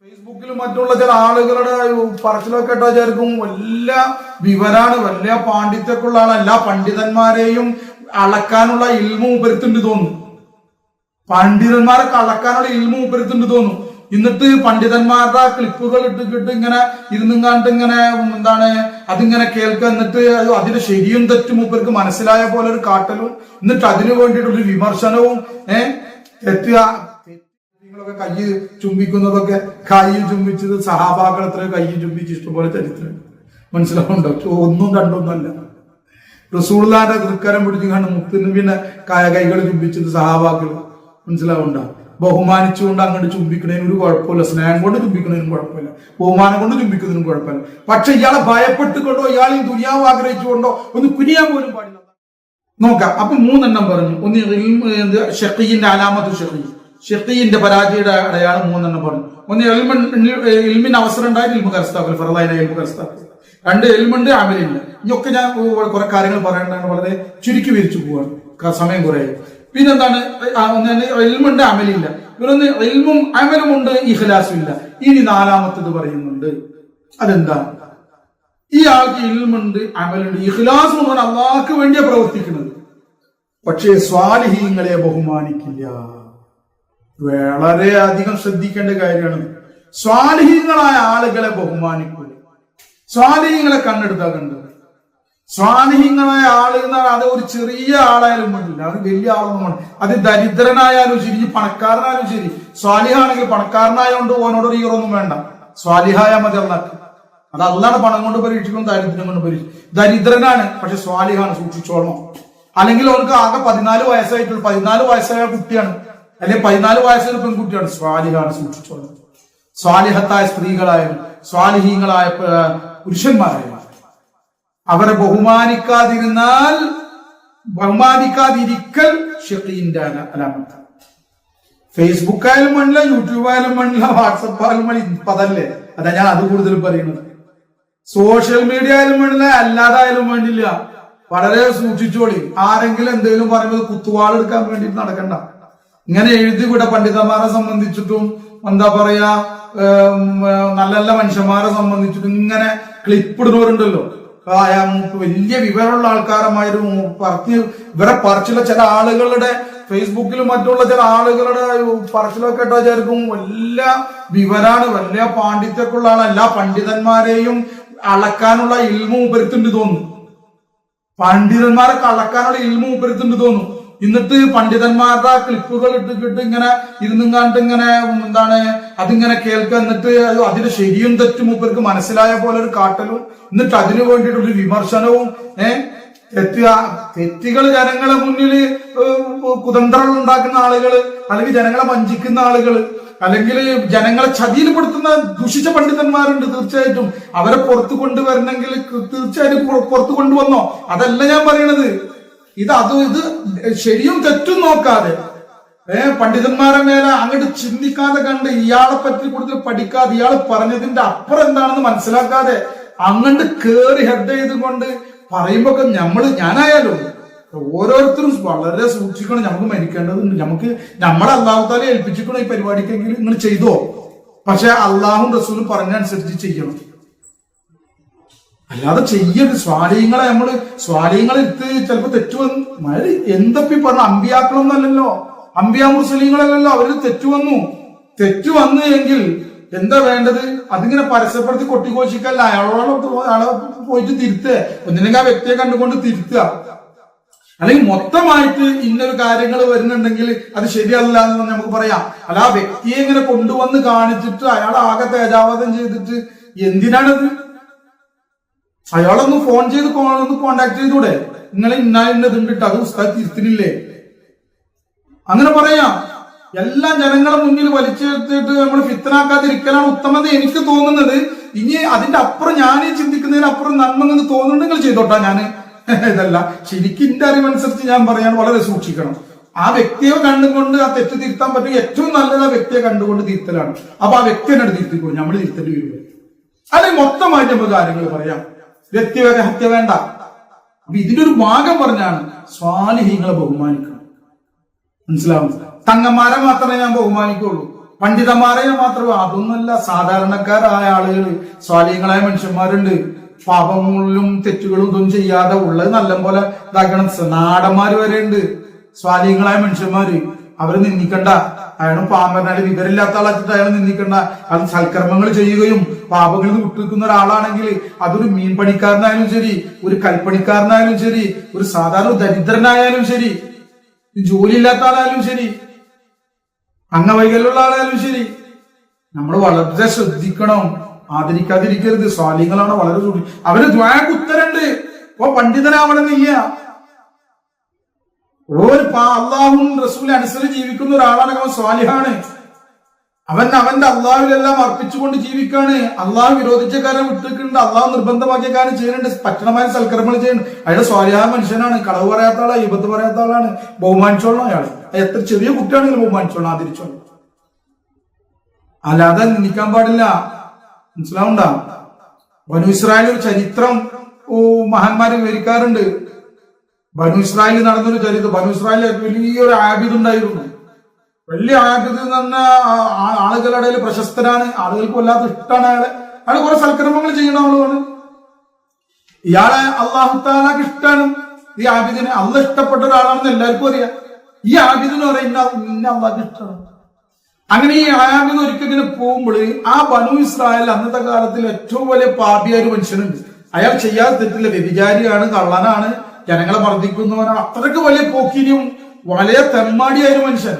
ഫേസ്ബുക്കിലും മറ്റുള്ള ചില ആളുകളുടെ പറച്ചിലൊക്കെ വിചാരിക്കും വലിയ വിവരാണ്, വലിയ പാണ്ഡിത്യമൊക്കെയുള്ള ആളാണ്. എല്ലാ പണ്ഡിതന്മാരെയും അളക്കാനുള്ള ഇൽമ ഉപരുത്തുണ്ട് തോന്നും. പണ്ഡിതന്മാരൊക്കെ അളക്കാനുള്ള ഇൽമ ഉപരുത്തുണ്ട് തോന്നും. എന്നിട്ട് പണ്ഡിതന്മാരുടെ ക്ലിപ്പുകൾ ഇട്ടിട്ട് ഇങ്ങനെ ഇരുന്നും കണ്ട് ഇങ്ങനെ അതിങ്ങനെ കേൾക്കുക. എന്നിട്ട് അതിന്റെ ശരിയും തെറ്റും മൂപ്പർക്ക് മനസ്സിലായ പോലെ ഒരു കാട്ടലും, എന്നിട്ട് അതിനു വേണ്ടിയിട്ടൊരു വിമർശനവും നിങ്ങളൊക്കെ കൈ ചുംബിക്കുന്നതൊക്കെ കൈ ചുംബിച്ചത് സഹാബാക്കൾ എത്ര കൈ ചുംബിച്ച് ഇഷ്ടംപോലെ ചരിത്രം മനസ്സിലാവുണ്ടോ? ഒന്നും കണ്ടൊന്നുമല്ല. റസൂലുള്ളാഹിന്റെ തൃക്കരം പിടിച്ച് കണ്ട് മുത്തിന് പിന്നെ കൈകൾ ചുംബിച്ചത് സഹാബാക്കൾ മനസ്സിലാവുണ്ടോ? ബഹുമാനിച്ചുകൊണ്ട് അങ്ങോട്ട് ചുംബിക്കുന്നതിന് ഒരു കുഴപ്പമില്ല, സ്നേഹം കൊണ്ട് ചുംബിക്കുന്നതിനും കുഴപ്പമില്ല, ബഹുമാനം കൊണ്ട് ചുംബിക്കുന്നതിനും കുഴപ്പമില്ല. പക്ഷെ ഇയാളെ ഭയപ്പെട്ടുകൊണ്ടോ ഇയാളെ ദുനിയാവ് ആഗ്രഹിച്ചുകൊണ്ടോ ഒന്ന് കുനിയാൻ പോലും പാടില്ല. നോക്കാം. അപ്പൊ 3 പറഞ്ഞു. ഒന്ന് ഷഖീന്റെ അലാമത്ത് ഷഖീന്റെ പരാജയുടെ അടയാളം 3 പറഞ്ഞു. ഒന്ന് ഇൽമിന് അവസരം ഉണ്ടായി ഇൽമു കരസ്ഥാക്കൽ, ഫറളായ ഇൽമു കരസ്ഥാക്കൽ. 2 ഇൽമുണ്ട്, അമലില്ല. ഇതൊക്കെ ഞാൻ കുറെ കാര്യങ്ങൾ പറയേണ്ടതാണ്, വളരെ ചുരുക്കി വിരിച്ചു പോവാണ്, സമയം കുറെ. പിന്നെന്താണ്? ഇൽമുണ്ട്, അമലില്ല. ഇവരൊന്ന് ഇൽമും അമലും ഉണ്ട്, ഇഖ്ലാസും ഇല്ല. ഇനി 4മത്തത് പറയുന്നുണ്ട്. അതെന്താ? ഈ ആൾക്ക് ഇൽമുണ്ട്, അമലുണ്ട്, ഇഖ്ലാസും ഉണ്ട്, അള്ളാഹ്ക്ക് വേണ്ടിയാ പ്രവർത്തിക്കുന്നത്. പക്ഷേ സ്വാലിഹീങ്ങളെ ബഹുമാനിക്കില്ല. വളരെയധികം ശ്രദ്ധിക്കേണ്ട കാര്യമാണ്. സ്വാലിഹീങ്ങളായ ആളുകളെ ബഹുമാനിക്കുക. സ്വാലിഹീങ്ങളെ കണ്ണെടുത്താ കണ്ടത്. സ്വാലിഹീങ്ങളായ ആള് എന്നാൽ അത് ഒരു ചെറിയ ആളായാലും വേണ്ടില്ല, അത് വലിയ ആളൊന്നും വേണ്ട. അത് ദരിദ്രനായാലും ശരി, പണക്കാരനായാലും ശരി. സ്വാലിഹാണെങ്കിൽ പണക്കാരനായോണ്ട് ഓനോട് ഈറൊന്നും വേണ്ട, സ്വാലിഹായ മതി അള്ളാഹ്. അത് അള്ളാഹ് പണം കൊണ്ട് പരീക്ഷിക്കും, ദരിദ്രം കൊണ്ട് പരീക്ഷിക്കും. ദരിദ്രനാണ് പക്ഷെ സ്വാലിഹാണ്, സൂക്ഷിച്ചോളണം. അല്ലെങ്കിൽ അവർക്ക് ആകെ 14 വയസ്സായിട്ടുള്ളൂ, 14 വയസ്സായ കുട്ടിയാണ്, അല്ലെങ്കിൽ 14 വയസ്സായ പെൺകുട്ടിയാണ്, സ്വാലിഹാണ്, സൂക്ഷിച്ചോളണം. സ്വാലിഹത്തായ സ്ത്രീകളായാലും സ്വാലിഹീങ്ങളായ പുരുഷന്മാരായാലും അവരെ ബഹുമാനിക്കാതിരിക്കൽ ഷഖീന്റെ അലാമത്ത്. ഫേസ്ബുക്കായാലും വേണ്ടില്ല, യൂട്യൂബായാലും വേണ്ടില്ല, വാട്സപ്പായാലും വേണ്ടി പതല്ലേ. അതാ ഞാൻ അത് കൂടുതൽ പറയുന്നത്. സോഷ്യൽ മീഡിയ ആയാലും വേണ്ടില്ല, അല്ലാതായാലും വേണ്ടില്ല, വളരെ സൂക്ഷിച്ചോളി. ആരെങ്കിലും എന്തെങ്കിലും പറയുന്നത് കുത്തുവാളെടുക്കാൻ വേണ്ടിട്ട് നടക്കണ്ട. ഇങ്ങനെ എഴുതി വിട. പണ്ഡിതന്മാരെ സംബന്ധിച്ചിട്ടും എന്താ പറയാ, നല്ല നല്ല മനുഷ്യന്മാരെ സംബന്ധിച്ചിട്ടും ഇങ്ങനെ ക്ലിപ്പിടുന്നവരുണ്ടല്ലോ. വലിയ വിവരമുള്ള ആൾക്കാരമായിരുന്നു ഇവരെ പറച്ചില ചില ആളുകളുടെ ഫേസ്ബുക്കിലും മറ്റുള്ള ചില ആളുകളുടെ പറച്ചിലൊക്കെ വിചാരിക്കും വലിയ വിവരാണ്, വലിയ പാണ്ഡിത്യമൊക്കെയുള്ള ആളാണ്. എല്ലാ പണ്ഡിതന്മാരെയും അളക്കാനുള്ള ഇൽമ ഉപരുത്തുണ്ട് തോന്നും. പണ്ഡിതന്മാരൊക്കെ അളക്കാനുള്ള ഇൽമ ഉപരുത്തുണ്ട് തോന്നും. എന്നിട്ട് പണ്ഡിതന്മാരുടെ ക്ലിപ്പുകൾ ഇട്ടിട്ട് ഇങ്ങനെ ഇരുന്നും കണ്ട് ഇങ്ങനെ അതിങ്ങനെ കേൾക്കുക. എന്നിട്ട് അതിന്റെ ശരിയും തെറ്റും മൂപ്പർക്ക് മനസ്സിലായ പോലെ ഒരു കാട്ടലും, എന്നിട്ട് അതിനു വേണ്ടിയിട്ടൊരു വിമർശനവും. തെറ്റുകൾ ജനങ്ങളെ മുന്നിൽ കുതന്ത്രങ്ങൾ ഉണ്ടാക്കുന്ന ആളുകള്, അല്ലെങ്കിൽ ജനങ്ങളെ വഞ്ചിക്കുന്ന ആളുകള്, അല്ലെങ്കിൽ ജനങ്ങളെ ചതിയിൽപ്പെടുത്തുന്ന ദുഷിച്ച പണ്ഡിതന്മാരുണ്ട്. തീർച്ചയായിട്ടും അവരെ പുറത്തു കൊണ്ടുവരണമെങ്കിൽ തീർച്ചയായിട്ടും പുറത്തു കൊണ്ടുവന്നോ, അതല്ല ഞാൻ പറയണത്. ഇത് ശരിയും തെറ്റും നോക്കാതെ, പണ്ഡിതന്മാരെ മേലെ അങ്ങോട്ട് ചിന്തിക്കാതെ കണ്ട്, ഇയാളെ പറ്റി കൂടുതൽ പഠിക്കാതെ, ഇയാൾ പറഞ്ഞതിന്റെ അപ്പുറം എന്താണെന്ന് മനസ്സിലാക്കാതെ അങ്ങോട്ട് കേറി ഹെഡ് ചെയ്തുകൊണ്ട് പറയുമ്പോ ഞാനായാലും ഓരോരുത്തരും വളരെ സൂക്ഷിക്കണം. നമുക്ക് മരിക്കേണ്ടതുണ്ട്. നമ്മളെ അല്ലാഹു തആല ഏൽപ്പിച്ചിരിക്കണം ഈ പരിപാടിക്കെങ്കിലും നിങ്ങൾ ചെയ്തോ. പക്ഷെ അള്ളാഹും റസൂലും പറഞ്ഞനുസരിച്ച് ചെയ്യണം, അല്ലാതെ ചെയ്യരുത്. സ്വാലിഹ്യങ്ങളെ ചിലപ്പോ തെറ്റുവന്നു. എന്തൊക്കെ പറഞ്ഞ അമ്പിയാക്കളൊന്നല്ലല്ലോ, അമ്പിയാ മുർസലീങ്ങളല്ലല്ലോ. അവര് തെറ്റു വന്നു എങ്കിൽ എന്താ വേണ്ടത്? അതിങ്ങനെ പരസ്യപ്പെടുത്തി കൊട്ടിഘോഷിക്കല്ല. അയാളെ പോയിട്ട് തിരുത്തുക, ഒന്നില്ലെങ്കിൽ ആ വ്യക്തിയെ കണ്ടുകൊണ്ട് തിരുത്തുക. അല്ലെങ്കിൽ മൊത്തമായിട്ട് ഇന്നൊരു കാര്യങ്ങൾ വരുന്നുണ്ടെങ്കിൽ അത് ശരിയല്ല എന്ന് നമുക്ക് പറയാം. അല്ല, ആ വ്യക്തിയെ ഇങ്ങനെ കൊണ്ടുവന്ന് കാണിച്ചിട്ട് അയാളെ ആകെ തേജാവധം ചെയ്തിട്ട് എന്തിനാണത്? അയാളൊന്ന് ഫോൺ ചെയ്ത് ഒന്ന് കോണ്ടാക്ട് ചെയ്തൂടെ? നിങ്ങളെ ഇന്നതുണ്ടിട്ട് അത് ഉസ്താദ് തിരുത്തിനില്ലേ? അങ്ങനെ പറയാം. എല്ലാം ജനങ്ങളെ മുന്നിൽ വലിച്ചെടുത്തിട്ട് നമ്മൾ ഫിത്തനാക്കാതിരിക്കലാണ് ഉത്തമത എനിക്ക് തോന്നുന്നത്. ഇനി അതിന്റെ അപ്പുറം ഞാൻ ചിന്തിക്കുന്നതിനപ്പുറം നന്മ തോന്നുന്നുണ്ടെങ്കിൽ ചെയ്തോട്ടാ. ഞാൻ ഇതല്ല, ശരിക്കും എന്റെ അറിവനുസരിച്ച് ഞാൻ പറയാൻ വളരെ സൂക്ഷിക്കണം. ആ വ്യക്തിയെ കണ്ടുകൊണ്ട് ആ തെറ്റ് തിരുത്താൻ പറ്റും. ഏറ്റവും നല്ലത് ആ വ്യക്തിയെ കണ്ടുകൊണ്ട് തിരുത്തലാണ്. അപ്പൊ ആ വ്യക്തി എന്നോട് തിരുത്തിക്കോ, നമ്മൾ തിരുത്തേണ്ടി വരും. അല്ലെങ്കിൽ മൊത്തമായിട്ട് നമുക്ക് കാര്യങ്ങൾ പറയാം. വ്യക്തിവരെ ഹത്യ വേണ്ട. അപ്പൊ ഇതിന്റെ ഒരു ഭാഗം പറഞ്ഞാണ് സ്വാലിഹീങ്ങളെ ബഹുമാനിക്കണം. മനസ്സിലാവും? തങ്ങന്മാരെ മാത്രമേ ഞാൻ ബഹുമാനിക്കുള്ളൂ. പണ്ഡിതന്മാരെ മാത്രമേ, അതൊന്നല്ല, സാധാരണക്കാരായ ആളുകൾ, സ്വാലിഹങ്ങളായ മനുഷ്യന്മാരുണ്ട്. പാപങ്ങളിലും തെറ്റുകളും ഇതൊന്നും ചെയ്യാതെ ഉള്ളത് നല്ലപോലെ ഇതാക്കണം. നാടന്മാര് വരെ ഉണ്ട്, സ്വാലിഹങ്ങളായ മനുഷ്യന്മാര്. അവര് നിന്ദിക്കണ്ട. അയാളും പാമ്പനാല് വിവരമില്ലാത്ത ആളാച്ചിട്ട് അയാൾ നിന്ദിക്കണ്ട. അത് സൽക്കർമ്മങ്ങൾ ചെയ്യുകയും പാപങ്ങളിൽ നിന്ന് വിട്ടുനിൽക്കുന്ന ഒരാളാണെങ്കിൽ അതൊരു മീൻ പണിക്കാരനായാലും ശരി, ഒരു കൽപ്പണിക്കാരനായാലും ശരി, ഒരു സാധാരണ ദരിദ്രനായാലും ശരി, ജോലി ഇല്ലാത്ത ആളായാലും ശരി, അംഗവൈകല്യമുള്ള ആളായാലും ശരി, നമ്മൾ വളരെ ശ്രദ്ധിക്കണം. ആദരിക്കാതിരിക്കരുത്. സ്വാലിഹങ്ങളാണ് വളരെ സൂക്ഷിക്കും. അവര് ദ്വാക്ക് ഉത്തരണ്ട്. പണ്ഡിതനാവണമെന്നില്ല. അള്ളാഹും റസൂലും അനുസരിച്ച് ജീവിക്കുന്ന ഒരാളാണെങ്കിൽ അവൻ സ്വാലിഹാണ്. അവന്റെ അള്ളാഹുവിലെല്ലാം അർപ്പിച്ചുകൊണ്ട് ജീവിക്കാണ്. അള്ളാഹു വിരോധിച്ച കാര്യം വിട്ടിട്ടുണ്ട്, അള്ളാഹു നിർബന്ധമാക്കിയ കാര്യം ചെയ്യുന്നുണ്ട്, പറ്റണമായ സൽക്കർമ്മങ്ങൾ ചെയ്യുന്നുണ്ട്. അയാൾ സ്വാലിഹായ മനുഷ്യനാണ്. കളവ് പറയാത്ത ആളാണ്, ഇബത്ത് പറയാത്ത ആളാണ്. ബഹുമാനിച്ചോളണം അയാൾ. എത്ര ചെറിയ കുട്ടിയാണെങ്കിലും ബഹുമാനിച്ചോളണം, ആദരിച്ചോളണം. അല്ലാതെ നിന്ദിക്കാൻ പാടില്ല. മനസ്സിലാവണ്ട. ബനു ഇസ്രായേൽ ഒരു ചരിത്രം മഹാന്മാര് വിവരിക്കാറുണ്ട്. ബനു ഇസ്രായേലിൽ നടന്നൊരു ചരിത്രം. ബനു ഇസ്രായേലിൽ വലിയൊരു ആബിദ് ഉണ്ടായിരുന്നു. വലിയ ആബിദ് എന്ന് പറഞ്ഞ ആളുകളുടെ ഇടയിൽ പ്രശസ്തനാണ്. ആളുകൾക്ക് വല്ലാത്ത ഇഷ്ടമാണ് അയാൾ കുറെ സൽക്കർമ്മങ്ങൾ ചെയ്യുന്ന ആളുമാണ്. ഇയാളെ അള്ളാഹു തആലക്ക് ഇഷ്ടമാണ്. ഈ ആബിദിനെ അള്ളാഹ് ഇഷ്ടപ്പെട്ട ഒരാളാണെന്ന് എല്ലാവർക്കും അറിയാം. ഈ ആബിദിന് പറയുന്ന അള്ളാഹ്ക്ക് ഇഷ്ടമാണ്. അങ്ങനെ ഈ ആബിദ് ഒരിക്കൽ ഇങ്ങനെ പോകുമ്പോൾ ആ ബനു ഇസ്രായേൽ അന്നത്തെ കാലത്തിൽ ഏറ്റവും വലിയ പാപിയായ ഒരു മനുഷ്യനുണ്ട്. അയാൾ ചെയ്യാതെ തെറ്റില്ല, വ്യഭിചാരിയാണ്, കള്ളനാണ്, ജനങ്ങളെ മർദ്ദിക്കുന്നവനാണ്. അത്രയ്ക്ക് വലിയ പോക്കിരിയും വളരെ തെമ്മാടിയായ ഒരു മനുഷ്യൻ.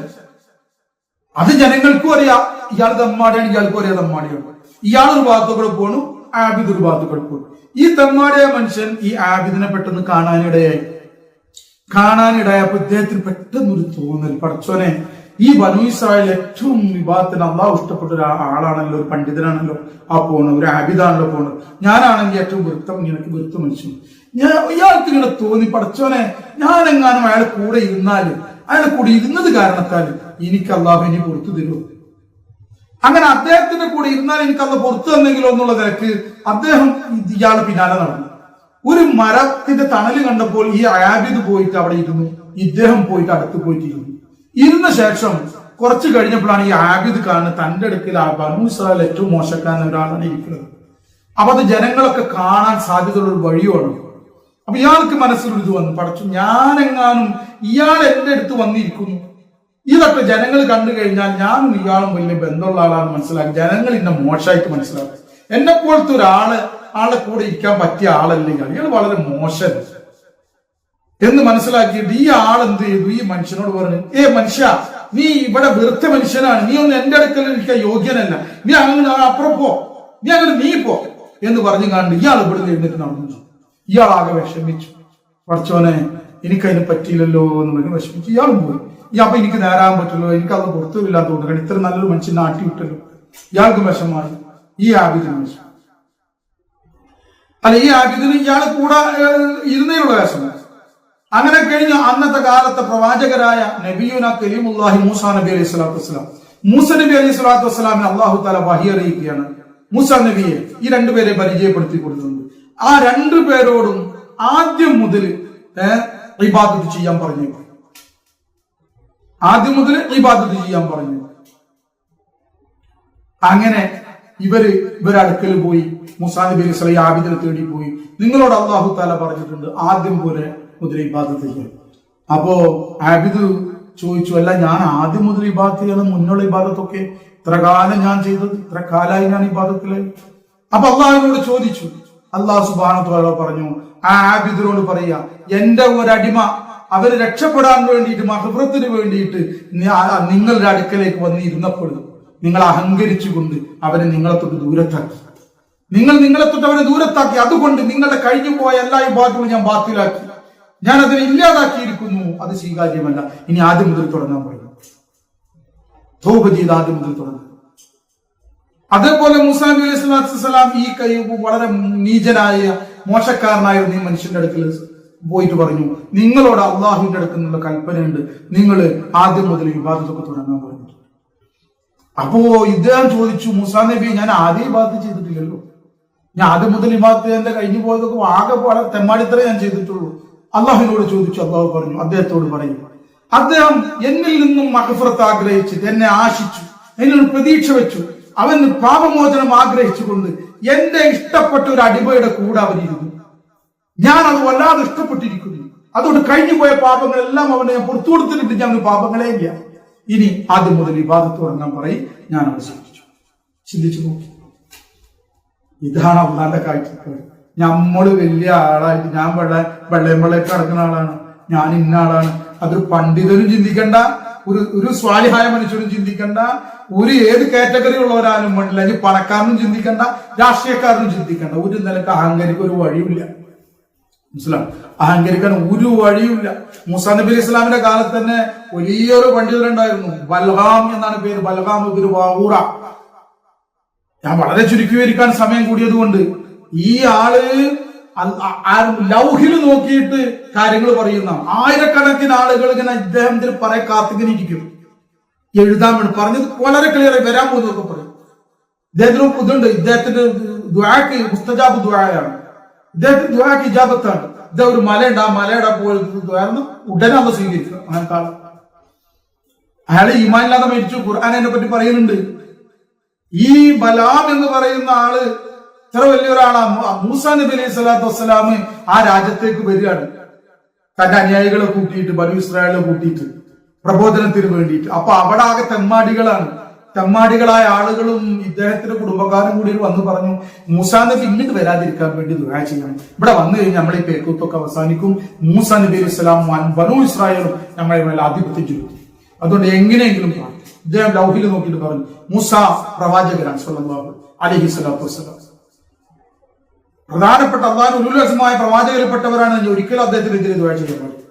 അത് ജനങ്ങൾക്കും അറിയാം ഇയാൾ തെമ്മാടിയാണ്, ഇയാൾക്കും അറിയാം തെമ്മാടിയാണ്. ഇയാൾ ഒരു ഭാഗത്തുകൂടെ പോണു, ആബിദ് ഒരു ഭാഗത്തുകൂടെ പോണു. ഈ തെമ്മാടിയായ മനുഷ്യൻ ഈ ആബിദിനെ പെട്ടെന്ന് കാണാനിടയായപ്പോ ഇദ്ദേഹത്തിന് പെട്ടെന്നൊരു തോന്നൽ, പടച്ചോനെ, ഈ ബനു ഇസ്രായേൽ ഏറ്റവും വിഭാഗത്തിന് അള്ളാഹു ഇഷ്ടപ്പെട്ട ഒരു ആളാണല്ലോ, ഒരു പണ്ഡിതനാണല്ലോ ആ പോണത്, ഒരു ആബിദാണല്ലോ പോണത്. ഞാനാണെങ്കിൽ ഏറ്റവും എനിക്ക് വെറുത്ത മനുഷ്യൻ. ഇയാൾക്ക് ഇങ്ങനെ തോന്നി, പടച്ചോനെ, ഞാനെങ്ങാനും അയാൾ കൂടെ ഇരുന്നാല്, അയാളെ കൂടെ ഇരുന്നത് കാരണത്താൽ എനിക്ക് അള്ളാഹു ഇനി പുറത്തു തരുമോ? അങ്ങനെ അദ്ദേഹത്തിന്റെ കൂടെ ഇരുന്നാൽ എനിക്ക് അള്ള പുറത്തു തന്നെങ്കിലോ എന്നുള്ള നിലക്ക് അദ്ദേഹം ഇയാൾ പിന്നാലെ നടന്നു. ഒരു മരത്തിന്റെ തണല് കണ്ടപ്പോൾ ഈ ആബിദ് പോയിട്ട് അവിടെ ഇരുന്നു. ഇദ്ദേഹം പോയിട്ട് അടുത്ത് പോയിട്ട് ഇരുന്ന ശേഷം കുറച്ച് കഴിഞ്ഞപ്പോഴാണ് ഈ ആബിദ് കാണുന്നത് തന്റെ അടുക്കൽ ആ ബനു ഇസ്രായേൽ ഏറ്റവും മോശക്കാരൻ ഒരാളാണ് ഇരിക്കുന്നത്. അപ്പൊ അത് ജനങ്ങളൊക്കെ കാണാൻ സാധ്യതയുള്ള ഒരു വഴിയാണ്. അപ്പൊ ഇയാൾക്ക് മനസ്സിലൊരു ഇത് വന്നു, പടച്ചു, ഞാനെങ്ങാനും ഇയാൾ എന്റെ അടുത്ത് വന്നിരിക്കുന്നു, ഇതൊക്കെ ജനങ്ങൾ കണ്ടു കഴിഞ്ഞാൽ ഞാനും ഇയാളും വലിയ ബന്ധമുള്ള ആളാണെന്ന് മനസ്സിലാക്കി ജനങ്ങൾ എന്നെ മോശമായിട്ട് മനസ്സിലാക്കി. എന്നെ പോലത്തെ ആളെ കൂടെ ഇരിക്കാൻ പറ്റിയ ആളല്ലെങ്കിൽ ഇയാൾ വളരെ മോശം എന്ന് മനസ്സിലാക്കിയിട്ട് ഈ ആളെന്ത് ചെയ്തു, ഈ മനുഷ്യനോട് പറഞ്ഞു, മനുഷ്യ, നീ ഇവിടെ വെറുത്ത മനുഷ്യനാണ്, നീ ഒന്ന് എന്റെ അടുക്കൽ ഇരിക്കാൻ യോഗ്യനല്ല, നീ അങ്ങനെ അപ്പുറം പോ, നീ പോ എന്ന് പറഞ്ഞു കണ്ട് ഇയാൾ ഇവിടെ എഴുന്നേറ്റ് നടന്നു. ഇയാളാകെ വിഷമിച്ചു, പഠിച്ചോനെ, എനിക്കതിന് പറ്റിയില്ലല്ലോ എന്ന് പറഞ്ഞ് വിഷമിച്ചു. ഇയാളും പോയി. അപ്പൊ എനിക്ക് നേരാൻ പറ്റുള്ളൂ, എനിക്ക് അത് പുറത്തുമില്ലാത്ത തോന്നുന്നു, കാരണം ഇത്ര നല്ലൊരു മനുഷ്യനെ ആട്ടി വിട്ടല്ലോ. ഇയാൾക്ക് വിഷമായി, ഈ ആബിദിന് വിഷമം. അല്ല, ഈ ആബിദിന് ഇയാൾ കൂടെ ഇരുന്നേയുള്ള വിഷമം. അങ്ങനെ കഴിഞ്ഞ അന്നത്തെ കാലത്തെ പ്രവാചകരായ നബിയുന കലീമുല്ലാഹി മൂസ നബി അലൈഹി സ്വലാത്തു വസ്സലാം, മൂസ നബി അലൈഹി സ്വലാത്തു വസ്സലാമിനെ അള്ളാഹു തആല വഹി അറിയിക്കുകയാണ്. മൂസ നബിയെ ഈ രണ്ടുപേരെ പരിചയപ്പെടുത്തി കൊടുത്തിട്ടുണ്ട്. ആ രണ്ടുപേരോടും ആദ്യം മുതൽ ഇബാദത്ത് ചെയ്യാൻ പറഞ്ഞു. അങ്ങനെ ഇവരെ അടുക്കൽ പോയി മൂസാ നബി അലൈഹി സ്വലാം ആബിദിനെ തേടി പോയി. നിങ്ങളോട് അള്ളാഹു തആല പറഞ്ഞിട്ടുണ്ട് ആദ്യം മുതൽ ഇബാദത്ത് ചെയ്യാൻ. അപ്പോ ആബിദ് ചോദിച്ചു, അല്ല, ഞാൻ ആദ്യം മുതൽ ഇബാദത്ത് ചെയ്യണം, മുന്നുള്ള ഇബാദത്തൊക്കെ ഇത്ര കാലം ഞാൻ ചെയ്തത്, ഇത്ര കാലമായി ഞാൻ ഇബാദത്തിലായി. അപ്പൊ അള്ളാഹുവിനോട് ചോദിച്ചു. അള്ളാഹു സുബ്ഹാനഹു വ തആല പറഞ്ഞു, ആ ആബിദിനോട് പറയാ, എന്റെ ഒരടിമ അവര് രക്ഷപ്പെടാൻ വേണ്ടിയിട്ട്, മഹ്ഫറത്തിന് വേണ്ടിയിട്ട് നിങ്ങളുടെ അടുക്കലേക്ക് വന്നിരുന്നപ്പോൾ നിങ്ങൾ അഹങ്കരിച്ചുകൊണ്ട് അവരെ നിങ്ങളെ തൊട്ട് ദൂരത്താക്കി. അവരെ ദൂരത്താക്കി. അതുകൊണ്ട് നിങ്ങളുടെ കഴിഞ്ഞു പോയ എല്ലാ ഇബാദത്തുകളും ഞാൻ ബാത്തിലാക്കി, ഞാൻ അതിനെ ഇല്ലാതാക്കിയിരിക്കുന്നു. അത് സ്വീകാര്യമല്ല. ഇനി ആദ്യം മുതൽ തുടങ്ങാൻ പറയും. തൗബ ചെയ്ത് ആദ്യം മുതൽ തുടങ്ങും. അതേപോലെ മൂസാ നബി അലൈഹി സ്വലാത്തു വസ്സലാം ഈ വളരെ നീചനായ മോശക്കാരനായിരുന്നു ഈ മനുഷ്യന്റെ അടുക്കൽ പോയിട്ട് പറഞ്ഞു, നിങ്ങളോട് അള്ളാഹുവിന്റെ അടുക്കൽ നിന്നുള്ള കൽപ്പനയുണ്ട്, നിങ്ങൾ ആദ്യം മുതൽ ഇബാദത്തൊക്കെ തുടങ്ങാൻ പറഞ്ഞു. അപ്പോ ഇദ്ദേഹം ചോദിച്ചു, മൂസാ നബി, ഞാൻ ആദ്യം ഇബാദത്ത് ചെയ്തിട്ടില്ലല്ലോ, ഞാൻ ആദ്യം മുതൽ ഇബാദത്ത് എന്റെ കഴിഞ്ഞു പോയതൊക്കെ ആകെ വളരെ തെമ്മാടിത്തറ ഞാൻ ചെയ്തിട്ടുള്ളൂ. അള്ളാഹുവിനോട് ചോദിച്ചു. അള്ളാഹു പറഞ്ഞു, അദ്ദേഹത്തോട് പറയും, അദ്ദേഹം എന്നിൽ നിന്നും മഗ്ഫിറത്ത് ആഗ്രഹിച്ചിട്ട്, എന്നെ ആശിച്ചു, അതിനൊരു പ്രതീക്ഷ വെച്ചു. അവൻ പാപമോചനം ആഗ്രഹിച്ചുകൊണ്ട് എന്റെ ഇഷ്ടപ്പെട്ട ഒരു അടിമയുടെ കൂടെ അവനിരുന്നു. ഞാൻ അത് വല്ലാതെ ഇഷ്ടപ്പെട്ടിരിക്കുന്നു. അതുകൊണ്ട് കഴിഞ്ഞു പോയ പാപങ്ങളെല്ലാം അവനെ ഞാൻ പുറത്തു കൊടുത്തിട്ടുണ്ട്. ഞാൻ പാപങ്ങളേ ഇല്ല. ഇനി ആദ്യം മുതൽ ഇബാദത്ത് തുടങ്ങാൻ പറയും. ഞാൻ അവിടെ ചിന്തിച്ചു നോക്കി. ഇതാണ് അള്ളാന്റെ കാഴ്ചപ്പാട്. നമ്മള് വലിയ ആളായിട്ട് ഞാൻ വെള്ളയമ്പളേക്ക് നടക്കുന്ന ആളാണ്, ഞാൻ ഇന്ന ആളാണ്. അതൊരു പണ്ഡിതനും ചിന്തിക്കണ്ട, ഒരു സ്വാലിഹായ മനുഷ്യനും ചിന്തിക്കണ്ട, ഒരു ഏത് കാറ്റഗറി ഉള്ളവരാലും വേണ്ടില്ല. ഇനി പണക്കാരനും ചിന്തിക്കണ്ട, രാഷ്ട്രീയക്കാരനും ചിന്തിക്കണ്ട. ഒരു നിലക്ക് അഹങ്കരിക്കാൻ ഒരു വഴിയില്ല. മനസ്സിലാവും? അഹങ്കരിക്കാൻ ഒരു വഴിയുമില്ല. മൂസാ നബി അലൈഹി ഇസ്ലാമിന്റെ കാലത്ത് തന്നെ വലിയൊരു പണ്ഡിതരുണ്ടായിരുന്നു. ബൽഗാം എന്നാണ് പേര്. ബൽഗാം ഇബ്നു ബാവൂറ. ഞാൻ വളരെ ചുരുക്കി വിവരിക്കാൻ സമയം കൂടിയത് കൊണ്ട് ഈ ആള് ലൗഹിൽ നോക്കിയിട്ട് കാര്യങ്ങൾ പറയുന്ന ആയിരക്കണക്കിന് ആളുകൾ ഇങ്ങനെ ഇദ്ദേഹത്തിന് പറയാൻ കാത്തിങ്ങനെ ഇരിക്കും. എഴുതാൻ വേണ്ടി പറഞ്ഞത് വളരെ ക്ലിയറായി വരാൻ പോകുന്നതൊക്കെ പറയും. ഇദ്ദേഹത്തിന് ഇതുണ്ട്. ഇദ്ദേഹത്തിന്റെ ദുആക്ക് മുസ്തജാബ് ദുആയാണ്. ഇദ്ദേഹത്തിന് ദുആക്ക് ഇജാബത്താണ്. ഇദ്ദേഹം ഒരു മലയുണ്ട്, ആ മലയുടെ പോയിരുന്നു ഉടനെ അത് സ്വീകരിക്കുക. അങ്ങനത്തെ ആള്. അയാള് ഈമാനില്ലാതെ മരിച്ചു. ഖുർആൻ അതിനെ പറ്റി പറയുന്നുണ്ട്. ഈ ബലാം എന്ന് പറയുന്ന ആള് ഇത്ര വലിയൊരാളാ. മൂസാ നബി അലൈഹി സ്വലാത്തു വസ്സലാം ആ രാജ്യത്തേക്ക് വരികയാണ് തന്റെ അനുയായികളെ കൂട്ടിയിട്ട്, ബനു ഇസ്രായേലിനെ കൂട്ടിയിട്ട് പ്രബോധനത്തിന് വേണ്ടിയിട്ട്. അപ്പൊ അവിടെ ആകെ തെമ്മാടികളാണ്. തെമ്മാടികളായ ആളുകളും ഇദ്ദേഹത്തിന്റെ കുടുംബക്കാരും കൂടി വന്ന് പറഞ്ഞു, മൂസാ നബി ഇങ്ങോട്ട് വരാതിരിക്കാൻ വേണ്ടി ദുആ ചെയ്യണം. ഇവിടെ വന്നു കഴിഞ്ഞാൽ നമ്മളെ ഈ പേക്കൂത്തൊക്കെ അവസാനിക്കും. മൂസാ നബി അലൈഹി സ്വലാം ബനു ഇസ്രായേലും നമ്മളെ മേലെ ആധിപത്യം ചെലുത്തും. അതുകൊണ്ട് എങ്ങനെയെങ്കിലും ഇദ്ദേഹം ലൗഹിൽ നോക്കിയിട്ട് പറഞ്ഞു, മൂസ പ്രവാചകനാണ് സ്വല്ലല്ലാഹു അലൈഹി സ്വലാത്തു വസ്സലാം. പ്രധാനപ്പെട്ട അള്ളാഹു ഉലുലസമായ പ്രവാചകരിൽപ്പെട്ടവരാണ്. ഒരിക്കലും അദ്ദേഹത്തിനെതിരെ ദുആ ചെയ്യാൻ പാടില്ല.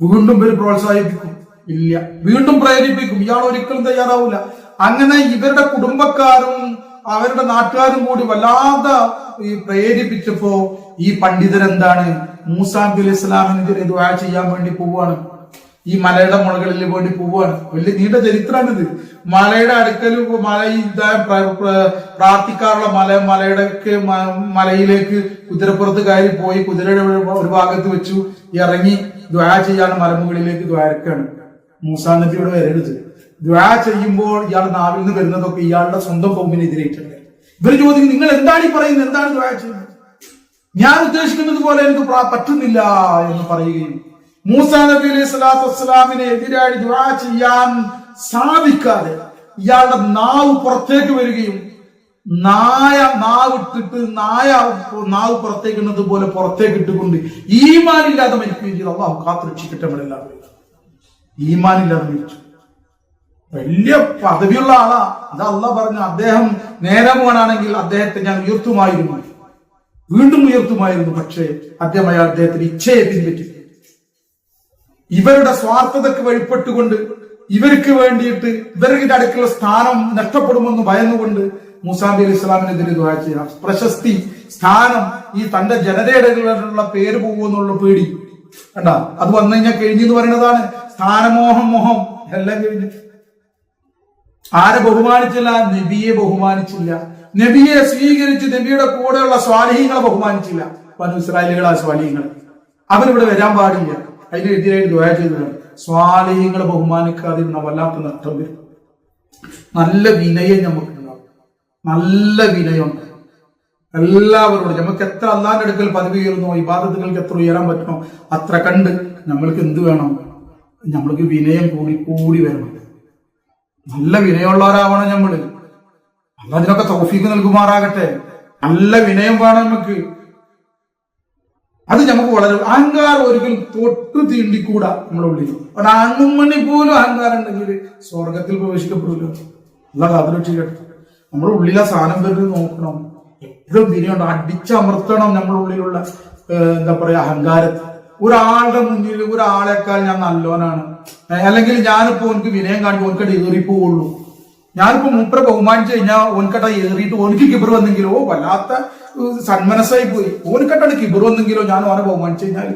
വീണ്ടും പേര് പ്രോത്സാഹിപ്പിക്കും, ഇല്ല, വീണ്ടും പ്രേരിപ്പിക്കും. ഇയാൾ ഒരിക്കലും തയ്യാറാവില്ല. അങ്ങനെ ഇവരുടെ കുടുംബക്കാരും അവരുടെ നാട്ടുകാരും കൂടി വല്ലാതെ പ്രേരിപ്പിച്ചപ്പോ ഈ പണ്ഡിതരെന്താണ്, മൂസാ നബി അലൈഹി ഇസ്ലാമിനെതിരെ ദുആ ചെയ്യാൻ വേണ്ടി പോവുകയാണ്. ഈ മലയുടെ മുളകളിൽ വേണ്ടി പോവുകയാണ്. വലിയ നീണ്ട ചരിത്രമാണിത്. മലയുടെ അടുക്കൽ പ്രാർത്ഥിക്കാറുള്ള മലയുടെ മലയിലേക്ക് കുതിരപ്പുറത്ത് കയറി പോയി കുതിരയുടെ ഒരു ഭാഗത്ത് വെച്ചു ഇറങ്ങി ദുആ ചെയ്യാൻ മലമുകളിലേക്ക് ദ്വാരക്കാണ്. മൂസാ നബിയോട് വരരുത്. ദുആ ചെയ്യുമ്പോൾ ഇയാൾ നാവിൽ നിന്ന് വരുന്നതൊക്കെ ഇയാളുടെ സ്വന്തം കൗമിനെതിരേറ്റല്ലേ. ഇവർ ചോദിക്കും, നിങ്ങൾ എന്താണ് ഈ പറയുന്നത്, എന്താണ് ദുആ ചെയ്യുന്നത്? ഞാൻ ഉദ്ദേശിക്കുന്നത് പോലെ എനിക്ക് പറ്റുന്നില്ല എന്ന് പറയുകയും മൂസാ നബി അലൈഹി സ്വലാത്തു വസ്സലാമിനെ എതിരായി ദുആ ചെയ്യാൻ സാധിക്കാതെ ഇയാളുടെ നാവ് പുറത്തേക്ക് വരികയും നാവ് പുറത്തേക്കുന്നത് പോലെ പുറത്തേക്ക് ഇട്ടുകൊണ്ട് ഈമാനില്ലാതെ മരിക്കുകയും ചെയ്തു. അള്ളാഹു കാത്തുരക്ഷിക്കട്ടെ. നമ്മളെല്ലാവരും ഈമാനില്ലാതെ മരിച്ചു. വലിയ പദവിയുള്ള ആളാ. അത് അള്ളാഹ് പറഞ്ഞു, അദ്ദേഹം നേരെ പോകാനാണെങ്കിൽ അദ്ദേഹത്തെ ഞാൻ ഉയർത്തുമായിരുന്നു, വീണ്ടും ഉയർത്തുമായിരുന്നു. പക്ഷേ അദ്ദേഹത്തിന് ഇച്ഛയെ പിൻപറ്റി ഇവരുടെ സ്വാർത്ഥതയ്ക്ക് വഴിപ്പെട്ടുകൊണ്ട് ഇവർക്ക് വേണ്ടിയിട്ട് ഇവരുടെ അടുക്കുള്ള സ്ഥാനം നഷ്ടപ്പെടുമെന്ന് ഭയന്നുകൊണ്ട് മൂസാ നബി അലൈഹി ഇസ്ലാമിനെതിരെ ദുആ ചെയ്യാം. പ്രശസ്തി, സ്ഥാനം, ഈ തന്റെ ജനതയുടെ പേര് പോകുമെന്നുള്ള പേടി കണ്ട, അത് വന്നു കഴിഞ്ഞാൽ കഴിഞ്ഞെന്ന് പറയുന്നതാണ്. സ്ഥാനമോഹം എല്ലാം കഴിഞ്ഞു. ആരെ ബഹുമാനിച്ചില്ല? നബിയെ ബഹുമാനിച്ചില്ല. നബിയെ സ്വീകരിച്ച് നബിയുടെ കൂടെയുള്ള സ്വാലിഹീങ്ങളെ ബഹുമാനിച്ചില്ല. ബനു ഇസ്രായേലുകളായ സ്വാലിഹീങ്ങൾ അവരിവിടെ വരാൻ പാടില്ല. അതിനെതിരായിട്ട് ദുആ ചെയ്തതാണ്. സ്വാലിഹീങ്ങളെ ബഹുമാനിക്കാതെ വല്ലാത്ത നഷ്ടം വരും. നല്ല വിനയം നമുക്കുണ്ടാവും. നല്ല വിനയമുണ്ട് എല്ലാവരോടും. നമുക്ക് എത്ര അള്ളാന്റെ അടുക്കൽ പദവി ഉയർന്നോ, ഇബാദത്തുകൾക്ക് എത്ര ഉയരാൻ പറ്റണോ അത്ര കണ്ട് നമ്മൾക്ക് എന്ത് വേണം? നമ്മൾക്ക് വിനയം കൂടി വരണം. നല്ല വിനയമുള്ളവരാവണം നമ്മള്. അള്ളാഹ് അതിനൊക്കെ തൗഫീഖ് നൽകുമാറാകട്ടെ. നല്ല വിനയം വേണം നമുക്ക്. അത് നമുക്ക് വളരെ അഹങ്കാരം ഒരിക്കലും തൊട്ട് തീണ്ടിക്കൂടാ നമ്മുടെ ഉള്ളിൽ. ഒരു അണ്ണുമണി പോലും അഹങ്കാരം ഉണ്ടെങ്കിൽ സ്വർഗത്തിൽ പ്രവേശിക്കപ്പെടില്ല. അല്ലാതെ അതിരക്ഷിക്കട്ടെ. നമ്മുടെ ഉള്ളിലെ സാധനം വരുന്നത് നോക്കണം. എപ്പോഴും വിനയുണ്ട്. അടിച്ചമർത്തണം നമ്മുടെ ഉള്ളിലുള്ള എന്താ പറയാ അഹങ്കാരത്തെ. ഒരാളുടെ മുന്നിൽ ഒരാളെക്കാൾ ഞാൻ നല്ലോനാണ്, അല്ലെങ്കിൽ ഞാനിപ്പോ ഓനക്ക് വിനയം കാണിക്കും ഓൻക്കട്ട് ഏറിപ്പോവുള്ളൂ. ഞാനിപ്പോ മൂപ്പരെ ബഹുമാനിച്ചു കഴിഞ്ഞാൽ ഓൻക്കട്ട ഏറിയിട്ട് ഓനക്ക് കിബർ വന്നെങ്കിലോ വല്ലാത്ത സന്മനസ്സായി പോയി. ഓനക്കട്ടാണ് കിബർ വന്നെങ്കിലോ ഞാൻ ഓനെ ബഹുമാനിച്ചു കഴിഞ്ഞാൽ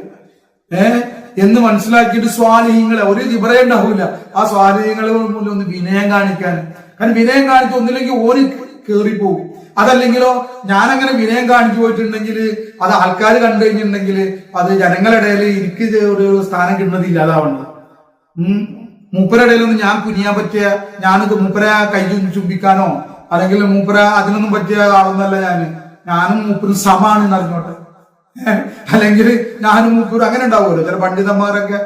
എന്ന് മനസ്സിലാക്കിയിട്ട് സ്വാലിഹീങ്ങളെ ഒരു കിബറേ ഉണ്ടാവില്ല. ആ സ്വാലിഹീങ്ങളെ മുന്നിൽ ഒന്ന് വിനയം കാണിക്കാൻ. കാരണം വിനയം കാണിച്ച് ഒന്നില്ലെങ്കിൽ ഓന് കേറിപ്പോകും. അതല്ലെങ്കിലോ ഞാനങ്ങനെ വിനയം കാണിച്ചു പോയിട്ടുണ്ടെങ്കിൽ അത് ആൾക്കാർ കണ്ടു കഴിഞ്ഞിട്ടുണ്ടെങ്കിൽ അത് ജനങ്ങളുടെ ഇടയിൽ എനിക്ക് ഒരു സ്ഥാനം കിട്ടുന്നത് ഇല്ലാതാവണ്ട. മൂപ്പരടയിലൊന്നും ഞാൻ കുനിയാൻ പറ്റിയ, ഞാനത് മൂപ്പര കൈ ചുംബിക്കാനോ അല്ലെങ്കിൽ മൂപ്പര അതിനൊന്നും പറ്റിയ ആളൊന്നല്ല ഞാനും മൂപ്പരും സമാണെന്ന് അറിഞ്ഞോട്ടെ. അല്ലെങ്കിൽ ഞാനും മൂപ്പരും അങ്ങനെ ഉണ്ടാവുമല്ലോ ചില പണ്ഡിതന്മാരൊക്കെ,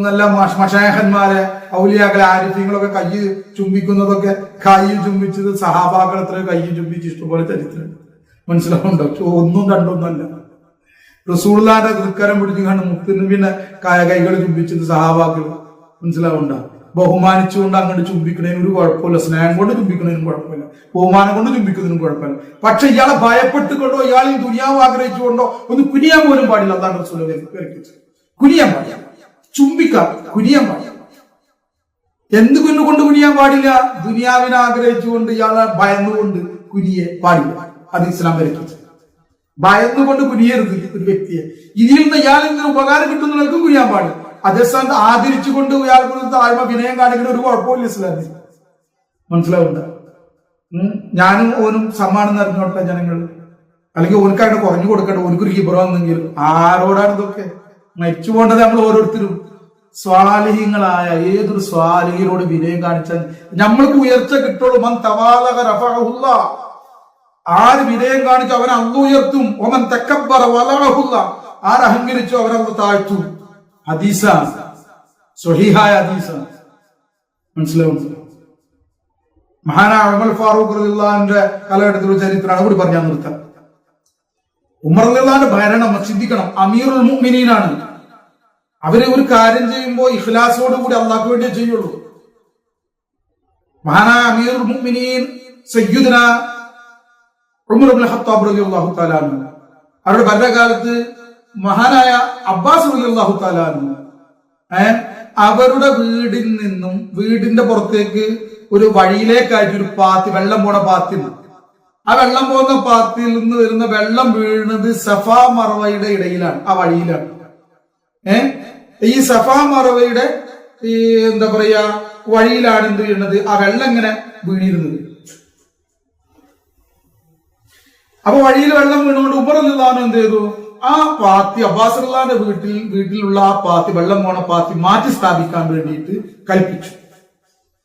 നല്ല മഷായഹന്മാരെ, ഔലിയാക്കളെ, ആരിഫ്യങ്ങളൊക്കെ കൈ ചുംബിക്കുന്നതൊക്കെ, കൈ ചുംബിച്ചത് സഹാബാക്കൾ എത്ര കൈ ചുംബിച്ച് ഇഷ്ടംപോലെ ചരിത്രം മനസ്സിലാവുണ്ടോ? ഒന്നും രണ്ടൊന്നുമല്ല. റസൂലുള്ളാഹിന്റെ തൃക്കരം പിടിച്ചു കണ്ട് മുത്തിന് പിന്നെ കൈകൾ ചുംബിച്ചത് സഹാബാക്കൾ മനസ്സിലാവുണ്ടോ? ബഹുമാനിച്ചുകൊണ്ട് അങ്ങോട്ട് ചുംബിക്കുന്നതിന് ഒരു കുഴപ്പമില്ല, സ്നേഹം കൊണ്ട് ചുംബിക്കുന്നതിനും കുഴപ്പമില്ല, ബഹുമാനം കൊണ്ട് ചുംബിക്കുന്നതിനും കുഴപ്പമില്ല. പക്ഷെ ഇയാളെ ഭയപ്പെട്ടുകൊണ്ടോ ഇയാളെ ദുനിയാവ് ആഗ്രഹിച്ചുകൊണ്ടോ ഒന്ന് കുനിയാൻ പോലും പാടില്ല. അതാണ് റസൂൽ കുനിയാൻ പാടില്ല, ചുംബിക്കാം, കുനിയാൻ പാടില്ല. എന്തുകൊണ്ട് കുനിയാൻ പാടില്ല? ദുനിയാവിനെ ആഗ്രഹിച്ചുകൊണ്ട് ഇയാളെ ഭയന്നുകൊണ്ട് കുനിയെ പാടില്ല. അത് ഇസ്ലാം വരയ്ക്കുന്നത്. ഭയന്നുകൊണ്ട് കുനിയരുത് ഒരു വ്യക്തിയെ. ഇതിൽ നിന്ന് ഇയാളിൽ നിന്ന് ഉപകാരം കിട്ടുന്നവർക്ക് കുനിയാൻ പാടില്ല. അതേസ്ഥാനത്ത് ആദരിച്ചുകൊണ്ട് ഇയാൾക്ക് താഴ്മ വിനയം കാണിക്കുന്ന ഒരു കുഴപ്പമില്ല ഇസ്ലാമിൽ. മനസ്സിലാവുണ്ട? ഞാനും ഓനും സമ്മാനം അറിഞ്ഞോട്ടെ ജനങ്ങൾ, അല്ലെങ്കിൽ ഓനക്കായിട്ട് കുറഞ്ഞു കൊടുക്കട്ടെ, ഓനക്കൊരു കിബറാന്നെങ്കിലും. ആരോടാണ് ഇതൊക്കെ? മരിച്ചു പോകേണ്ടത് നമ്മൾ ഓരോരുത്തരും. സ്വാലിഹീങ്ങളായ ഏതൊരു സ്വാലിഹിനോട് വിനയം കാണിച്ചാൽ നമ്മൾക്ക് ഉയർച്ച കിട്ടുള്ളൂ. മൻ തവാലക റഫഅഹുല്ലാഹ്, ആര് വിനയം കാണിച്ചു അവൻ അള്ളാഹു ഉയർത്തും. ഒമൻ തക്കബ്ബറ വലഅഹുല്ലാഹ്, ആര് അഹങ്കരിച്ചു അവൻ അള്ളാഹു താഴ്ത്തും. ഹദീസാണ്, സ്വഹീഹായ ഹദീസാണ്. മനസ്സിലാവുന്നു? മഹാനായ ഉമർ ഫാറൂഖ് റളിയല്ലാഹുവിന്റെ കാലഘട്ടത്തിലുള്ള ചരിത്രമാണ് കൂടി പറഞ്ഞാൽ നിർത്താം. ഉമർ റളിയല്ലാഹുവിന്റെ ഭരണം ചിന്തിക്കണം. അമീറുൽ മുഅ്മിനീനാണ്. അവര് ഒരു കാര്യം ചെയ്യുമ്പോൾ ഇഖ്ലാസോട് കൂടി അള്ളാഹ്ക്ക് വേണ്ടിയേ ചെയ്യുള്ളൂ. മഹാനായ അമീറുൽ മുഅ്മിനീൻ സയ്യിദുന ഉമർ ഇബ്നുൽ ഖത്താബ് റളിയല്ലാഹു തആല അൻഹു, അവരുടെ ഭരണകാലത്ത് മഹാനായ അബ്ബാസ് റളിയല്ലാഹു തആല അൻഹു അവരുടെ വീടിൽ നിന്നും വീടിന്റെ പുറത്തേക്ക് ഒരു വഴിയിലേക്കായിട്ട് ഒരു പാത്തി, വെള്ളം പോണ പാത്തി, ആ വെള്ളം പോകുന്ന പാത്തിയിൽ നിന്ന് വരുന്ന വെള്ളം വീഴുന്നത് സഫാ മർവയുടെ ഇടയിലാണ്, ആ വഴിയിലാണ്. ഈ സഫാ മർവയുടെ എന്താ പറയാ വഴിയിലാണ് എന്ത് ചെയ്യുന്നത്, ആ വെള്ളം ഇങ്ങനെ വീണിരുന്നത്. അപ്പൊ വഴിയിൽ വെള്ളം വീണുകൊണ്ട് ഉമർ റളിയല്ലാഹു എന്ത് ചെയ്തു? ആ പാത്തി അബ്ബാസ് റളിയല്ലാഹുവിന്റെ വീട്ടിലുള്ള ആ പാത്തി, വെള്ളം പോണ പാത്തി മാറ്റി സ്ഥാപിക്കാൻ വേണ്ടിയിട്ട് കൽപ്പിച്ചു.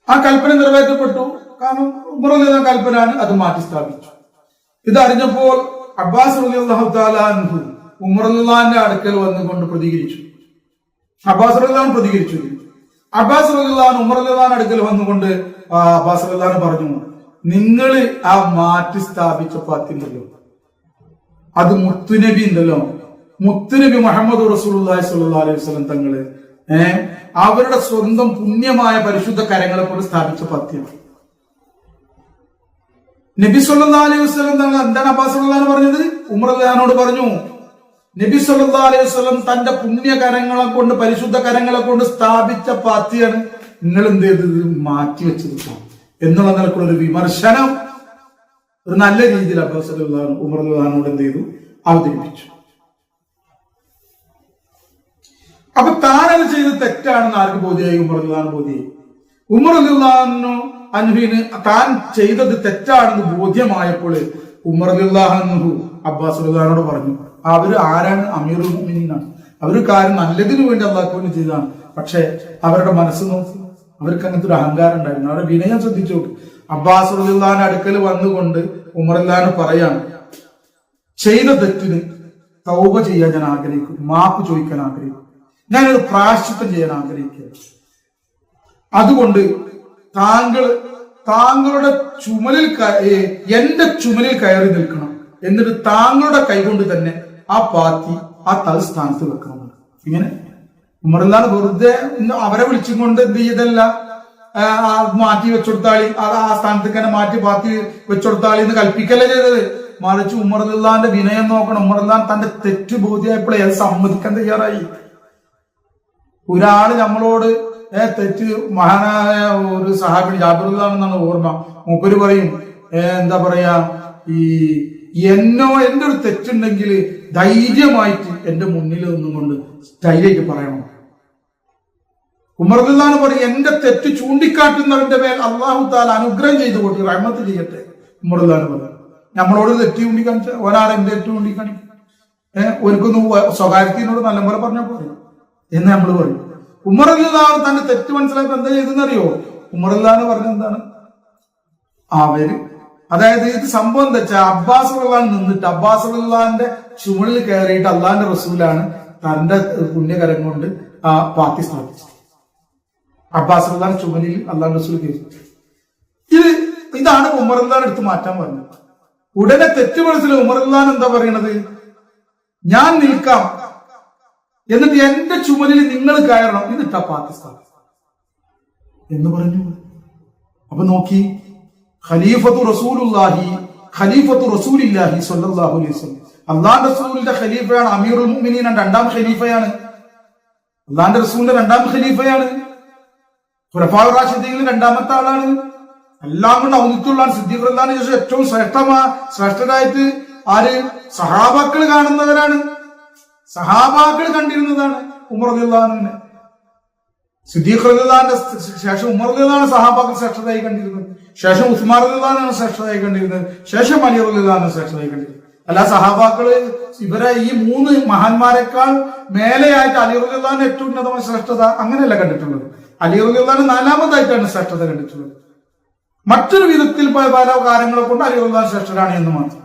ആ കൽപ്പന നിറവേറ്റപ്പെട്ടു. കാരണം ഉമർ റളിയല്ലാഹു കൽപ്പനയാണ്, അത് മാറ്റി സ്ഥാപിച്ചു. ഇത് അറിഞ്ഞപ്പോൾ അബ്ബാസ് റളിയല്ലാഹു തആല അൻഹു ഉമർ റളിയല്ലാഹുവിന്റെ അടുക്കൽ വന്നുകൊണ്ട് പ്രതികരിച്ചു. അബ്ബാസ് റളിയല്ലാഹു പ്രതികരിച്ചു. അബ്ബാസ് റളിയല്ലാഹു ഉമർ റളിയല്ലാഹുവിന്റെ അടുക്കൽ വന്നുകൊണ്ട് അബ്ബാസ് റളിയല്ലാഹു പറഞ്ഞു, നിങ്ങൾ ആ മാറ്റി സ്ഥാപിച്ച പാത്തിണ്ടല്ലോ, അത് മുത്തുനബി ഉണ്ടല്ലോ, മുത്തുനബി മുഹമ്മദ് റസൂലുള്ളാഹി സ്വല്ലല്ലാഹു അലൈഹി വസല്ലം തങ്ങള് അവരുടെ സ്വന്തം പുണ്യമായ പരിശുദ്ധ കരങ്ങളെ കൊണ്ട് സ്ഥാപിച്ച പത്യാണ്. നബി സല്ലല്ലാഹു അലൈഹി വസല്ലം തങ്ങൾ എന്താണ് അബ്ബാസ് റളിയല്ലാഹു പറഞ്ഞത്? ഉമർ റളിയല്ലാഹുവിനോട് പറഞ്ഞു, നബി സല്ലല്ലാഹു അലൈഹി വസല്ലം തന്റെ പുണ്യ കരങ്ങളെ കൊണ്ട്, പരിശുദ്ധ കരങ്ങളെ കൊണ്ട് സ്ഥാപിച്ച പാത്തിയാണ് നിങ്ങൾ എന്ത് ചെയ്തത്? മാറ്റി വെച്ചത് എന്നുള്ള നിലക്കുള്ള ഒരു വിമർശനം ഒരു നല്ല രീതിയിൽ അബ്ബാസ് റളിയല്ലാഹു ഉമർ റളിയല്ലാഹുവിനോട് എന്ത് ചെയ്തു? അവതരിപ്പിച്ചു. അപ്പൊ താനത് ചെയ്ത് തെറ്റാണെന്ന് ആർക്ക് ബോധ്യമായി? ഉമർ റളിയല്ലാഹു ബോധ്യമായി. ഉമർ റളിയല്ലാഹു അൻഹുവിന് താൻ ചെയ്തത് തെറ്റാണെന്ന് ബോധ്യമായപ്പോൾ ഉമർ റളിയല്ലാഹു അൻഹു അബ്ബാസ് റളിയല്ലാഹുവിനോട് പറഞ്ഞു, അവര് ആരാണ്? അമീറുൽ മുഅ്മിനീനാണ്. അവര് കാര്യം നല്ലതിനു വേണ്ടി അള്ളാഹ്ക്ക് വേണ്ടി ചെയ്തതാണ്. പക്ഷെ അവരുടെ മനസ്സ് നോക്കി, അവർക്ക് അങ്ങനത്തെ ഒരു അഹങ്കാരം ഉണ്ടായിരുന്നു. അവരുടെ വിനയം ശ്രദ്ധിച്ചു നോക്ക്. അബ്ബാസ് റളിയല്ലാഹുവിന്റെ അടുക്കൽ വന്നുകൊണ്ട് ഉമർ റളിയല്ലാഹു പറയാണ്, ചെയ്ത തെറ്റിന് തൗബ ചെയ്യാൻ ഞാൻ ആഗ്രഹിക്കും, മാപ്പ് ചോദിക്കാൻ ആഗ്രഹിക്കും, ഞാനൊരു പ്രായശ്ചിത്തം ചെയ്യാൻ ആഗ്രഹിക്കുക. അതുകൊണ്ട് താങ്കളുടെ ചുമലിൽ എന്റെ ചുമലിൽ കയറി നിൽക്കണം, എന്നിട്ട് താങ്കളുടെ കൈകൊണ്ട് തന്നെ ആ പാത്തി ആ തലസ്ഥാനത്ത് വെക്കണം. ഇങ്ങനെ ഉമർ റളിയല്ലാഹു വെറുതെ അവരെ വിളിച്ചും കൊണ്ട് എന്ത് ചെയ്തല്ല, മാറ്റി വെച്ചെടുത്താളി, ആ സ്ഥാനത്തേക്ക് തന്നെ മാറ്റി പാത്തി വെച്ചെടുത്താളി എന്ന് കൽപ്പിക്കല്ല ചെയ്തത്. മറിച്ച് ഉമർ റളിയല്ലാഹുവിന്റെ വിനയം നോക്കണം. ഉമർ റളിയല്ലാഹു തന്റെ തെറ്റ് ബോധ്യമായപ്പോഴേ അത് സമ്മതിക്കാൻ തയ്യാറായി. ഒരാള് നമ്മളോട് തെറ്റ്, മഹാനായ ഒരു സഹാബി ജാബിർ റളിയല്ലാഹു എന്നാണ് ഓർമ്മ, മൂപ്പര് പറയും എന്താ പറയാ, എന്റെ ഒരു തെറ്റുണ്ടെങ്കിൽ ധൈര്യമായിട്ട് എന്റെ മുന്നിൽ നിന്നുകൊണ്ട് ധൈര്യമായിട്ട് പറയണം. ഉമർ റളിയല്ലാഹു പറയും, എന്റെ തെറ്റ് ചൂണ്ടിക്കാട്ടുന്നവന്റെ മേൽ അല്ലാഹു തആല അനുഗ്രഹം ചെയ്തു കൊടുത്തു, റഹ്മത്ത് ചെയ്യട്ടെ. ഉമർ റളിയല്ലാഹു പറയും, നമ്മളോട് തെറ്റ് ചൂണ്ടിക്കാണിച്ച ഒരാളെ എന്റെ തെറ്റ് ചൂണ്ടിക്കാണിക്കും, ഒരിക്കൊന്ന് സ്വകാര്യത്തിനോട് നല്ല പോലെ പറഞ്ഞാൽ പോലെ എന്ന് നമ്മൾ പറയും. ഉമർ റളിയല്ലാഹു തന്റെ തെറ്റ് മനസ്സിലാക്കി എന്താ ചെയ്തെന്നറിയോ? ഉമർ റളിയല്ലാഹു പറഞ്ഞ എന്താണ്, അവര് അതായത് ഇത് സംഭവം എന്താ വെച്ചാൽ അബ്ബാസ് റളിയല്ലാഹു നിന്നിട്ട് അബ്ബാസ് റളിയല്ലാഹുവിന്റെ ചുമലിൽ കയറിയിട്ട് അള്ളാന്റെ റസൂലാണ് തന്റെ പുണ്യകരം കൊണ്ട് ആ പാത്തി സ്ഥാപിച്ചത്. അബ്ബാസ് റളിയല്ലാഹു ചുമലിൽ അള്ളാന്റെ റസൂൽ കയറി. ഇതാണ് ഉമർ റളിയല്ലാഹു എടുത്ത് മാറ്റാൻ പറഞ്ഞത്. ഉടനെ തെറ്റ് മനസ്സിലായി ഉമർ റളിയല്ലാഹു എന്താ പറയണത്, ഞാൻ നിൽക്കാം, എന്നിട്ട് എന്റെ ചുമലിൽ നിങ്ങൾ കയറണം, എന്നിട്ടാ പാത്തി സ്ഥാപിച്ചത് എന്ന് പറഞ്ഞു. അപ്പൊ നോക്കി, ഖലീഫത്തു റസൂലുള്ളാഹി സ്വല്ലല്ലാഹു അലൈഹി വസല്ലം, അള്ളാന്റെ റസൂലിന്റെ ഖലീഫയാണ്, അമീറുൽ മുഅ്മിനീൻ രണ്ടാം ഖലീഫയാണ്, അള്ളാന്റെ റസൂലിന്റെ രണ്ടാം ഖലീഫയാണ്, ഖുലഫാഉർ റാഷിദീനിൽ രണ്ടാമത്തെ ആളാണ്, എല്ലാം കൊണ്ട് ഔന്നിത്യമുള്ളതാണ്. സിദ്ദീഖ് റളിയല്ലാഹു ശേഷം ഏറ്റവും ശ്രേഷ്ഠരായിട്ട് ആര്? സഹാബാക്കൾ കാണുന്നവരാണ്, സഹാബാക്കൾ കണ്ടിരുന്നതാണ് ഉമർ റളിയല്ലാഹുവിനെ. സിദ്ദീഖ് റളിയല്ലാഹുവിന്റെ ശേഷം ഉമർ റളിയല്ലാഹു സഹാബാക്കൾ ശ്രേഷ്ഠതയായി കണ്ടിരുന്നത്, ശേഷം ഉസ്മാൻ റളിയല്ലാഹു ശ്രേഷ്ഠതയായി കണ്ടിരുന്നത്, ശേഷം അലി റളിയല്ലാഹു ശ്രേഷ്ഠതയായി കണ്ടിരുന്നത്. അല്ല, സഹാബാക്കള് ഇവരെ ഈ മൂന്ന് മഹാന്മാരെക്കാൾ മേലെയായിട്ട് അലി റളിയല്ലാഹു ഏറ്റവും ഉന്നതമായ ശ്രേഷ്ഠത അങ്ങനെയല്ല കണ്ടിട്ടുള്ളത്. അലി റളിയല്ലാഹു നാലാമതായിട്ടാണ് ശ്രേഷ്ഠത കണ്ടിട്ടുള്ളത്. മറ്റൊരു വിധത്തിൽ പല കാര്യങ്ങളെ കൊണ്ട് അലി റളിയല്ലാഹു ശ്രേഷ്ഠരാണ് എന്ന് മാത്രം.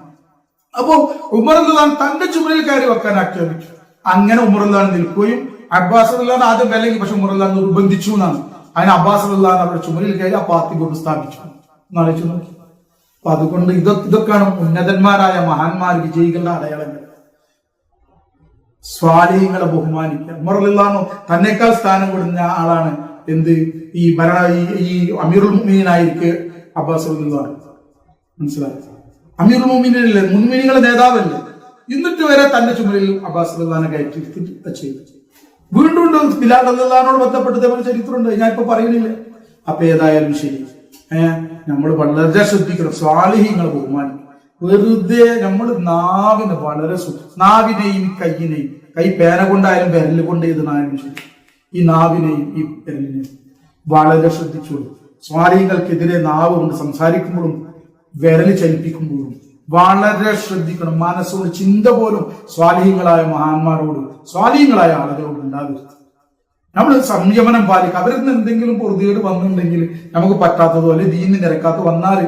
അപ്പോ ഉമർ റളിയല്ലാഹു തന്റെ ചുമലിൽ കയറി വെക്കാൻ ആക്ഷേപിച്ചു. അങ്ങനെ ഉമർ റളിയല്ലാഹു നിൽക്കുകയും അബ്ബാസ് റളിയല്ലാഹു ആദ്യം വിലങ്ങി, പക്ഷെ ഉമർ റളിയല്ലാഹു നിർബന്ധിച്ചു എന്നാണ്. അതിന് അബ്ബാസ് റളിയല്ലാഹു അവരുടെ ചുമലിൽ കയറി ആ പാത്തി കൊണ്ട് സ്ഥാപിച്ചു. നാളിച്ചു നോക്കി. അപ്പൊ അതുകൊണ്ട് ഇതൊക്കെയാണ് ഉന്നതന്മാരായ മഹാന്മാർ വിജയികളുടെ അടയാളങ്ങൾ. സ്വാലിഹീങ്ങളെ ബഹുമാനിക്കുക. ഉമർ റളിയല്ലാഹു തന്നെക്കാൾ സ്ഥാനം കൊടുക്കുന്ന ആളാണ് എന്ത് ഈ അമീറുൽ മുഅ്മിനീനായിരിക്കെ അബ്ബാസ് റളിയല്ലാഹു. മനസ്സിലായി? അമീറുൽ മുഅ്മിനീനല്ലേ, മുഅ്മിനീങ്ങളുടെ നേതാവല്ലേ, എന്നിട്ട് വരെ തന്റെ ചുമലിൽ അബ്ബാസ് റളിയല്ലാഹുവിനെ കയറ്റി ചെയ്തു. വീണ്ടും ബിലാൽ റളിയല്ലാഹുവിനോട് ബന്ധപ്പെട്ട ചരിത്രമുണ്ട്, ഞാൻ ഇപ്പൊ പറയുന്നില്ല. അപ്പൊ ഏതായാലും ശരി, നമ്മൾ വളരെ ശ്രദ്ധിക്കണം, സ്വാലിഹീങ്ങളെ ബഹുമാനിക്കണം. വെറുതെ നമ്മൾ നാവിനെ വളരെ നാവിനെയും കയ്യിനെയും, കൈ പേന കൊണ്ടായാലും വിരല് കൊണ്ട് എഴുതുന്നായാലും ശരി, ഈ നാവിനെയും ഈ വിരലിനെയും വളരെ ശ്രദ്ധിച്ചോളൂ. സ്വാലിഹീങ്ങൾക്കെതിരെ നാവ് കൊണ്ട് സംസാരിക്കുമ്പോഴും വിരല് ചലിപ്പിക്കുമ്പോഴും വളരെ ശ്രദ്ധിക്കണം. മനസ്സോട് ചിന്ത പോലും സ്വാലിഹീങ്ങളായ മഹാന്മാരോട്, സ്വാലിഹീങ്ങളായ ആളുകളോട് ഉണ്ടാകരുത്. നമ്മൾ സംയമനം പാലിക്കുക. അവരിൽ നിന്ന് എന്തെങ്കിലും പൊറുതികേട് വന്നിട്ടുണ്ടെങ്കിൽ, നമുക്ക് പറ്റാത്തതോ അല്ലെങ്കിൽ ദീനിന് നിരക്കാത്ത വന്നാല്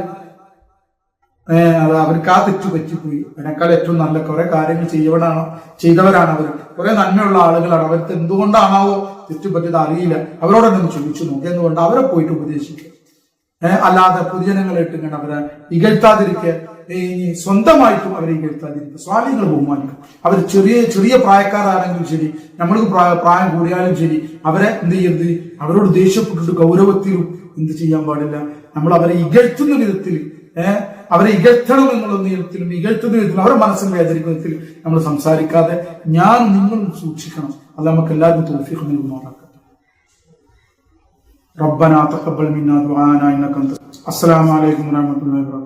അവർക്ക് ആ തെറ്റു പറ്റിപ്പോയി. അതിനേക്കാൾ ഏറ്റവും നല്ല കുറെ കാര്യങ്ങൾ ചെയ്തവരാണ് അവർ, കുറെ നന്മയുള്ള ആളുകളാണ്. അവർക്ക് എന്തുകൊണ്ടാണാവോ തെറ്റുപറ്റിയത് അറിയില്ല. അവരോട് തന്നെ ചോദിച്ചു നോക്കുക, എന്തുകൊണ്ട് അവരെ പോയിട്ട് ഉപദേശിക്കുക. അല്ലാതെ പൊതുജനങ്ങളായിട്ട് ഇങ്ങനെ അവരെ ഇകഴ്ത്താതിരിക്കുക, സ്വന്തമായിട്ടും അവരെ ഇകഴ്ത്താതിരിക്കുക. സ്വാലിഹീങ്ങൾ ബഹുമാനിക്കും. അവർ ചെറിയ പ്രായക്കാരാണെങ്കിലും ശരി, നമ്മൾക്ക് പ്രായം കൂടിയാലും ശരി, അവരെ എന്ത് ചെയ്യരുത്, അവരോട് ദേഷ്യപ്പെട്ടിട്ട് ഗൗരവത്തിലും എന്ത് ചെയ്യാൻ പാടില്ല. നമ്മൾ അവരെ ഇകഴ്ത്തുന്ന വിധത്തിൽ, അവരെ ഇകഴ്ത്തണം എന്നുള്ള വിധത്തിലും, ഇകഴ്ത്തുന്ന വിധത്തിലും, അവരെ മനസ്സിൽ വേദനിക്കുന്ന വിധത്തിൽ നമ്മൾ സംസാരിക്കാതെ നിങ്ങളും സൂക്ഷിക്കണം. അത് നമുക്ക് എല്ലാവർക്കും തൗഫീഖ് നൽകുമാറാക്കട്ടെ. ربنا تقبل منا دعاءنا انك انت. السلام عليكم ورحمه الله وبركاته.